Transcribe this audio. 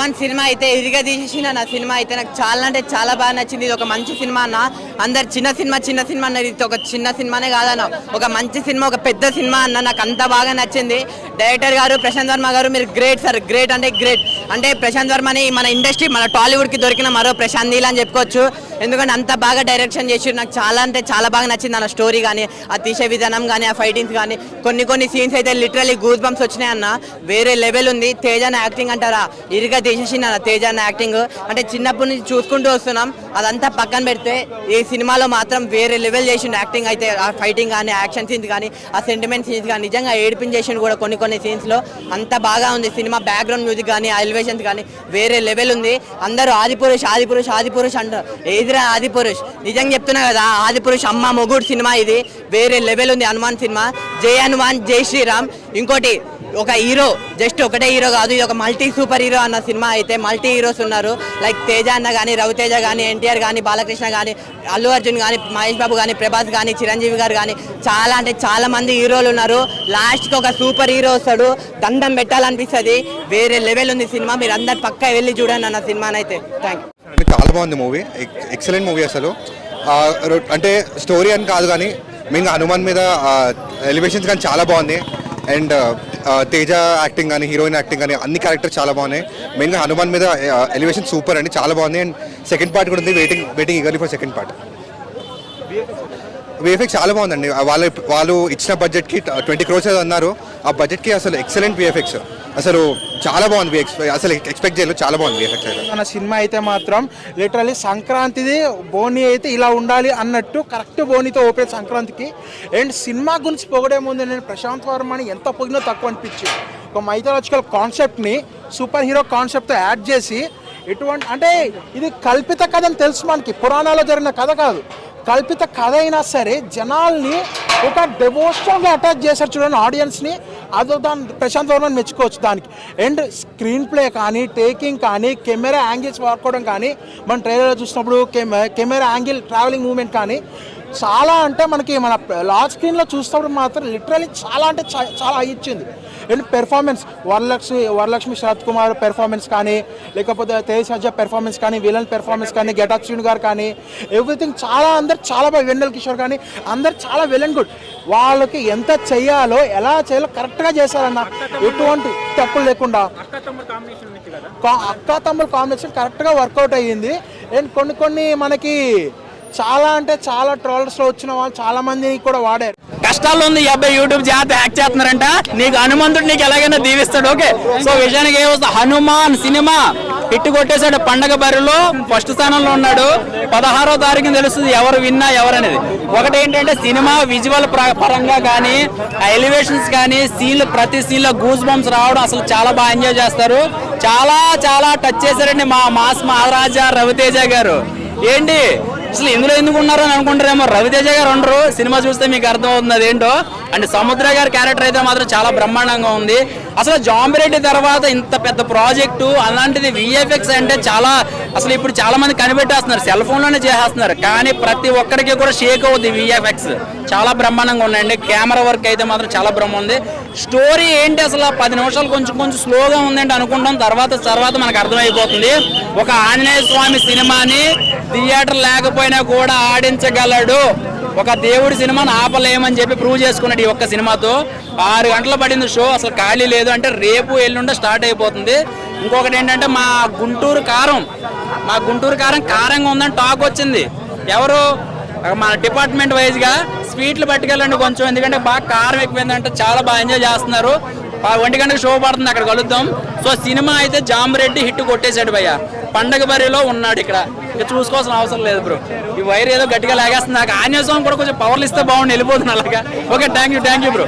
మన సినిమా అయితే ఇదిగా తీసేసిన నా సినిమా అయితే నాకు చాలా అంటే చాలా బాగా నచ్చింది. ఇది ఒక మంచి సినిమా అన్న. అందరు చిన్న సినిమా అన్నది ఇది ఒక చిన్న సినిమానే కాదన్న, ఒక మంచి సినిమా, ఒక పెద్ద సినిమా అన్న. నాకు అంత బాగా నచ్చింది. డైరెక్టర్ గారు ప్రశాంత్ వర్మ గారు మీరు గ్రేట్ సార్, గ్రేట్ అంటే గ్రేట్. అంటే ప్రశాంత్ వర్మని మన ఇండస్ట్రీ మన టాలీవుడ్కి దొరికిన మరో ప్రశాంత్ నీల్ అని చెప్పుకోవచ్చు. ఎందుకంటే అంత బాగా డైరెక్షన్ చేసి నాకు చాలా అంటే చాలా బాగా నచ్చింది అన్న. స్టోరీ కానీ ఆ తీసే విధానం కానీ ఆ ఫైటింగ్స్ కానీ కొన్ని సీన్స్ అయితే లిటరలీ గూస్ బంప్స్ వచ్చినాయి అన్న. వేరే లెవెల్ ఉంది. తేజాన యాక్టింగ్ అంటారా ఇరుగా తీసేసింది అన్న. తేజాన యాక్టింగ్ అంటే చిన్నప్పటి నుంచి చూసుకుంటూ వస్తున్నాం. అదంతా పక్కన పెడితే ఈ సినిమాలో మాత్రం వేరే లెవెల్ చేసిండు యాక్టింగ్ అయితే. ఆ ఫైటింగ్ కానీ యాక్షన్ సీన్స్ కానీ ఆ సెంటిమెంట్ సీన్స్ కానీ నిజంగా ఏడిపించేసిండు కూడా కొన్ని సీన్స్లో. అంత బాగా ఉంది సినిమా. బ్యాక్గ్రౌండ్ మ్యూజిక్ కానీ ఆ ఎలివేషన్స్ కానీ వేరే లెవెల్ ఉంది. అందరూ ఆదిపురుష్ అంటారు. ఏదిరా ఆదిపురుష్, నిజంగా చెప్తున్నా కదా ఆదిపురుష్ అమ్మ మొగుడు సినిమా ఇది. వేరే లెవెల్ ఉంది హనుమాన్ సినిమా. జై హనుమాన్ జై శ్రీరామ్. ఇంకోటి ఒక హీరో, జస్ట్ ఒకటే హీరో కాదు, ఇది ఒక మల్టీ సూపర్ హీరో అన్న సినిమా అయితే. మల్టీ హీరోస్ ఉన్నారు. లైక్ తేజ అన్న కానీ, రవితేజ కానీ, ఎన్టీఆర్ కానీ, బాలకృష్ణ కానీ, అల్లు అర్జున్ కానీ, మహేష్ బాబు కానీ, ప్రభాస్ కానీ, చిరంజీవి గారు కానీ చాలా అంటే చాలా మంది హీరోలు ఉన్నారు. లాస్ట్కి ఒక సూపర్ హీరో వస్తాడు, దండం పెట్టాలనిపిస్తుంది. వేరే లెవెల్ ఉంది సినిమా. మీరు అందరు పక్కా వెళ్ళి చూడండి అన్న సినిమానైతే. Thank you. చాలా బాగుంది మూవీ, ఎక్సలెంట్ మూవీ అసలు. అంటే స్టోరీ అని కాదు కానీ మెయిన్గా హనుమాన్ మీద ఎలివేషన్స్ కానీ చాలా బాగుంది. అండ్ తేజ యాక్టింగ్ కానీ, హీరోయిన్ యాక్టింగ్ కానీ అన్ని క్యారెక్టర్స్ చాలా బాగున్నాయి. మెయిన్గా హనుమాన్ మీద ఎలివేషన్ సూపర్ అండి, చాలా బాగుంది. అండ్ సెకండ్ పార్ట్ కూడా ఉంది. Waiting eagerly for second part. VFX చాలా బాగుందండి. వాళ్ళు ఇచ్చిన బడ్జెట్కి 20 crores అన్నారు. ఆ బడ్జెట్కి అసలు ఎక్సలెంట్ విఎఫ్ఎక్స్, అసలు చాలా బాగుంది. అసలు ఎక్స్పెక్ట్ చేయలేదు, చాలా బాగుంది విఎఫ్ఎక్స్ అయితే. మన సినిమా అయితే మాత్రం లిటరల్లీ సంక్రాంతిది బోని అయితే ఇలా ఉండాలి అన్నట్టు కరెక్ట్ బోనితో ఓపెన్ సంక్రాంతికి. అండ్ సినిమా గురించి పొగడే ముందు నేను ప్రశాంత్ వర్మని ఎంత పొగినో తక్కువ అనిపించింది. ఒక మైథలాజికల్ కాన్సెప్ట్ని సూపర్ హీరో కాన్సెప్ట్తో యాడ్ చేసి ఎటువంటి అంటే ఇది కల్పిత కథ అని తెలుసు మనకి, పురాణాల్లో జరిగిన కథ కాదు. కల్పిత కథ అయినా సరే జనాల్ని ఒక డెవోషనల్గా అటాచ్ చేశారు చూడండి ఆడియన్స్ని. అదో దాని ప్రశాంత్ వర్మని మెచ్చుకోవచ్చు దానికి. అండ్ స్క్రీన్ ప్లే కానీ, టేకింగ్ కానీ, కెమెరా యాంగిల్స్ వాడుకోవడం కానీ, మన ట్రైలర్లో చూసినప్పుడు కెమెరా యాంగిల్ ట్రావెలింగ్ మూమెంట్ కానీ చాలా అంటే మనకి మన లార్జ్ స్క్రీన్లో చూసినప్పుడు మాత్రం లిటరలీ చాలా అంటే చాలా ఇచ్చింది. And performance Varalakshmi Sarath Kumar performance కానీ, లేకపోతే తేజ్ సజ్జా పెర్ఫార్మెన్స్ కానీ, విలన్ పెర్ఫార్మెన్స్ కానీ, గెటప్ శ్రీను గారు కానీ, ఎవ్రీథింగ్ అందరు చాలా బాగా, వెన్నెల కిషోర్ కానీ అందరు చాలా వెల్ అండ్ గుడ్. వాళ్ళకి ఎంత చెయ్యాలో ఎలా చేయాలో కరెక్ట్గా చేశారన్న, ఎటువంటి తప్పులు లేకుండా. అక్క తమ్ముల కాంబినేషన్ కరెక్ట్గా వర్కౌట్ అయ్యింది. అండ్ కొన్ని మనకి చాలా అంటే చాలా ట్రోలర్స్లో వచ్చిన వాళ్ళు చాలా మంది కూడా వాడారు. కష్టాల్లో ఉంది ఈ అబ్బాయి, యూట్యూబ్ జాగ్రత్త హ్యాక్ చేస్తున్నారంట. నీకు హనుమంతుడు నీకు ఎలాగైనా దీవిస్తాడు. ఓకే, సో విషయానికి ఏమొస్తా, హనుమాన్ సినిమా హిట్ కొట్టేశాడు. పండగ బరిలో ఫస్ట్ స్థానంలో ఉన్నాడు. 16వ తారీఖున తెలుస్తుంది ఎవరు విన్నా ఎవరనేది. ఒకటి ఏంటంటే సినిమా విజువల్ పరంగా కానీ, ఆ ఎలివేషన్స్ కానీ, సీన్లు ప్రతి సీన్లో గూస్ బంప్స్ రావడం అసలు చాలా బాగా ఎంజాయ్ చేస్తారు. చాలా టచ్ చేశారండి మా మాస్ మహారాజా రవితేజ గారు. ఏంటి అసలు ఇందులో ఎందుకు ఉన్నారో అని అనుకుంటారేమో, రవితేజ గారు ఉండరు. సినిమా చూస్తే మీకు అర్థమవుతుంది అదేంటో. అండ్ సముద్ర గారి క్యారెక్టర్ అయితే మాత్రం చాలా బ్రహ్మాండంగా ఉంది. అసలు జాంబిరెడ్డి తర్వాత ఇంత పెద్ద ప్రాజెక్టు, అలాంటిది విఎఫ్ఎక్స్ అంటే చాలా అసలు ఇప్పుడు చాలా మంది కనిపెట్టేస్తున్నారు, సెల్ ఫోన్లోనే చేసేస్తున్నారు. కానీ ప్రతి ఒక్కరికి కూడా షేక్ అవుద్ది విఎఫ్ఎక్స్. చాలా బ్రహ్మాండంగా ఉన్నాయండి. కెమెరా వర్క్ అయితే మాత్రం చాలా ఉంది. స్టోరీ ఏంటి అసలు 10 నిమిషాలు కొంచెం స్లోగా ఉందంటే అనుకుంటాం, తర్వాత మనకు అర్థమైపోతుంది. ఒక ఆంజనేయ స్వామి సినిమాని థియేటర్ లేకపోయినా కూడా ఆడించగలడు, ఒక దేవుడి సినిమాని ఆపలేమని చెప్పి ప్రూవ్ చేసుకున్నాడు ఈ ఒక్క సినిమాతో. 6 గంటలు పడింది షో, అసలు ఖాళీ లేదు. అంటే రేపు ఎల్లుండి స్టార్ట్ అయిపోతుంది. ఇంకొకటి ఏంటంటే మా గుంటూరు కారం కారంగా ఉందని టాక్ వచ్చింది. ఎవరు మన డిపార్ట్మెంట్ వైజ్గా స్వీట్లు పట్టుకెళ్ళండి కొంచెం, ఎందుకంటే బాగా కారం ఎక్కువైందంటే చాలా బాగా ఎంజాయ్ చేస్తున్నారు. 1 గంటకు షో పడుతుంది, అక్కడ కలుద్దాం. సో సినిమా అయితే జాంబిరెడ్డి హిట్ కొట్టేశాడు భయ్య. పండగ బరిలో ఉన్నాడు. ఇక్కడ చూసుకోవాల్సిన అవసరం లేదు బ్రో. ఈ వైర్ ఏదో గట్టిగా లాగేస్తుంది. నాకు ఆంజనేయ స్వామి కూడా కొంచెం పవర్లు ఇస్తే బాగుండి వెళ్ళిపోతుంది అలాగా. Okay, thank you bro.